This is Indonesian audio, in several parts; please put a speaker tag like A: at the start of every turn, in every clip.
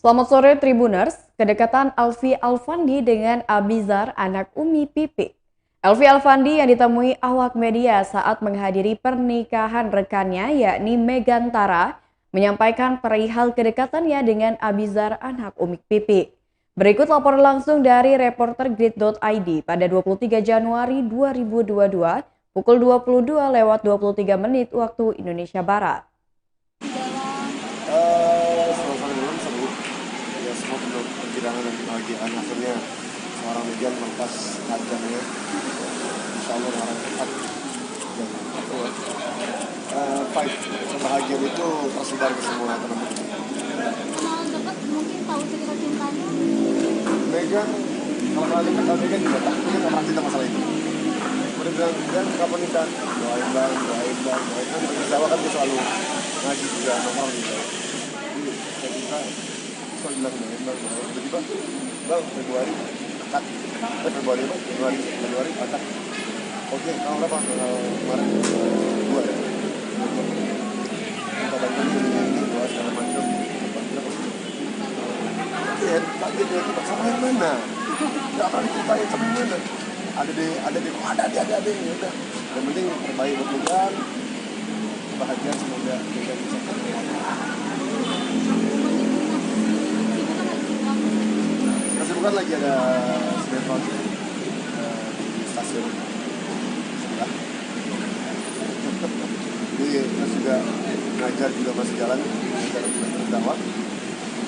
A: Selamat sore Tribuners, kedekatan Alfi Alfandi dengan Abizar anak Umi Pipi. Alfi Alfandi yang ditemui awak media saat menghadiri pernikahan rekannya yakni Megantara menyampaikan perihal kedekatannya dengan Abizar anak Umi Pipi. Berikut laporan langsung dari reporter Grid.id pada 23 Januari 2022 pukul 22:23 waktu Indonesia Barat.
B: Suasana dalam seru, ya semua penuh perkiraan dan kebahagiaan. Akhirnya seorang Megan melepas ajangnya, insya Allah dengan cepat. Dan fight kebahagiaan itu tersebar ke semua teman-teman.
C: Kenal dekat mungkin tahu cerita cintanya.
B: Megan, kalau dekat Megan juga tak, dia nggak pernah cerita masalah itu. Udah bilang, dan kapan nikah? Doain bang. Kan di Jawa kan dia selalu ngaji juga, nongkrong juga. Jadi saya minta, soal bilang bang, tiba-tiba, bang Februari akad, Februari akad. Oke, tanggal berapa? Tanggal kemarin 2 ya. Minta bantuan ini, doa segala macam. Kaget ya, kita sama yang mana? Gak pernah diceritain sama yang mana. Ada di, ya udah. Yang penting terbaik buat Megan, kebahagiaan semoga Megan bisa. Kesibukan lagi ada sinetron di stasiun sebelah. Jadi terus juga ngajar juga masih jalan, ngajar berdakwah.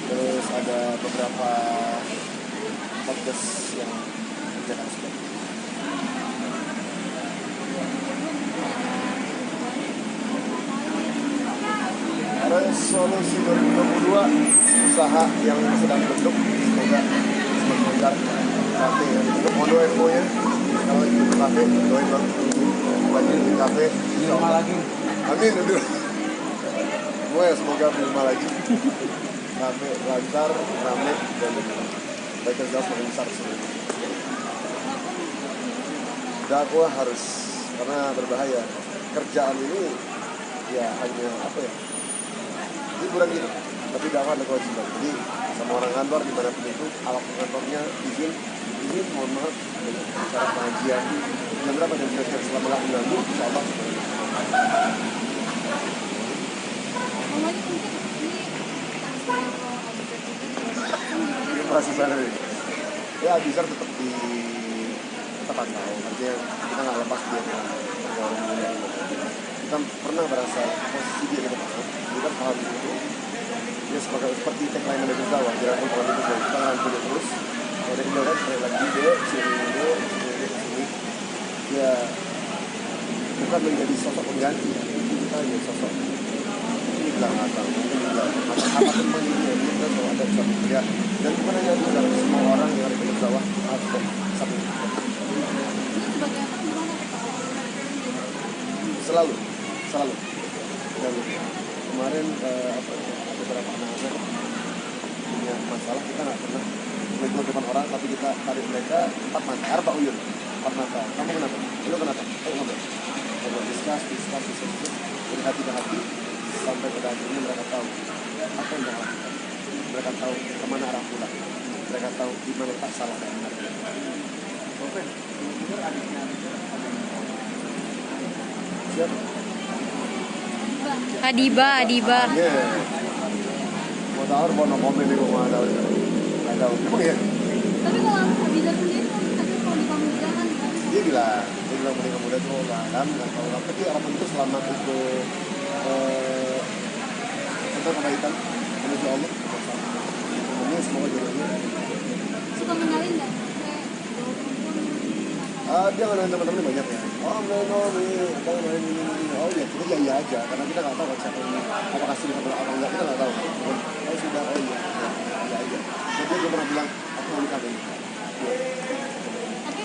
B: Terus ada beberapa podcast yang kerjakan sudah. Resolusi 2022 usaha yang sedang bentuk semoga lancar. Kafe ya, untuk mono FO nya kalau itu kafe doain bang banjir di kafe
D: Di rumah lagi.
B: amin udah gue ya semoga di rumah lagi kafe lancar rame dan baik kerja semakin besar sebenarnya. Dakwah harus karena berbahaya kerjaan ini ya hanya apa ya hiburan gitu, tapi dakwah ada kewajiban. Jadi sama orang kantor dimanapun itu alat kantornya izin mohon maaf dengan cara pengajian jam berapa dan kira-kira selama 8 bulan itu insya Allah
C: Ngomongnya mungkin ini
B: ini proses sana nih ya bisa tetap di tetap pantau artinya kita nggak lepas dia kita pernah merasa posisi dia kita paham kita paham itu dia seperti tagline dari Jawa jalan pun kalau itu kita ngantuk terus ada yang bilang sekali lagi dia sini dia bukan menjadi sosok pengganti kita hanya sosok ini bilang atau mungkin juga apa pun ini kita selalu ada satu kerja dan bukan hanya itu dalam semua orang yang ada di Jawa atau satu
C: sebagai apa gimana
B: selalu dan kemarin beberapa anak-anak punya masalah kita nggak pernah menegur depan orang tapi kita tarik mereka 4 mata uyun 4 mata kamu kenapa lu kenapa ayo ngobrol diskus dari hati ke hati sampai pada akhirnya mereka tahu apa yang mereka lakukan, mereka tahu kemana arah pulang, mereka tahu di mana tak salah dan benar. Oke, siap.
A: Adiba.
B: Yeah. Mau tahu mau no komen di rumah ada nggak tahu. Emang ya?
C: tapi kalau Abizar sendiri tadi kalau di kamu jangan
B: Dia bilang menikah muda tuh alam nggak tahu apa tapi orang itu selama itu tentang kebaikan menuju Allah. Semoga semoga jodohnya.
C: suka mengalin nggak
B: Dia ngadain teman-temannya banyak ya. Oh main ini. Oh ya kita iya aja karena kita nggak tahu kan siapa ini apakah sudah apa enggak kita nggak tahu. Oh sudah iya aja. Jadi dia pernah bilang aku mau nikah dulu.
C: tapi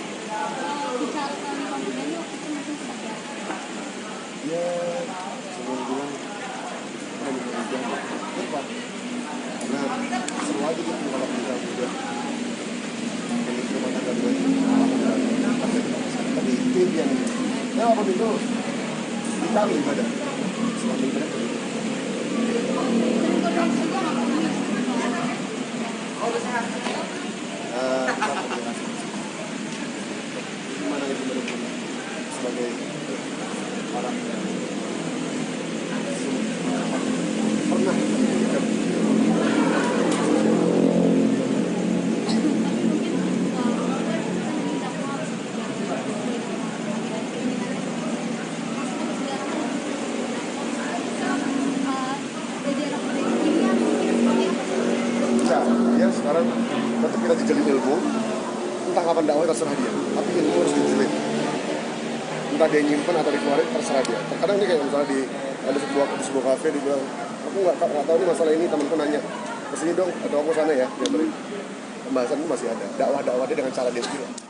C: bicara kali kamu waktu itu mungkin seperti apa
B: Ya sebelum bilang kita nikah cepat karena seru aja gitu kalau nikah muda. Ini rumah tangga dua tapi itu yang ya apa itu kita ibadah selama ibadah
C: dan kalau saja nggak pernah
B: sekarang tetap kita dijalin ilmu, entah kapan dakwah terserah dia, tapi ilmu harus dijalin. Entah dia nyimpen atau dikeluarin terserah dia. Terkadang nih kayak misalnya ada sebuah kafe dibilang, aku nggak tahu nih masalah ini, temanku nanya, kesini dong, atau aku sana ya, dia beri. Pembahasan itu masih ada, dakwah dia dengan cara dia sendiri.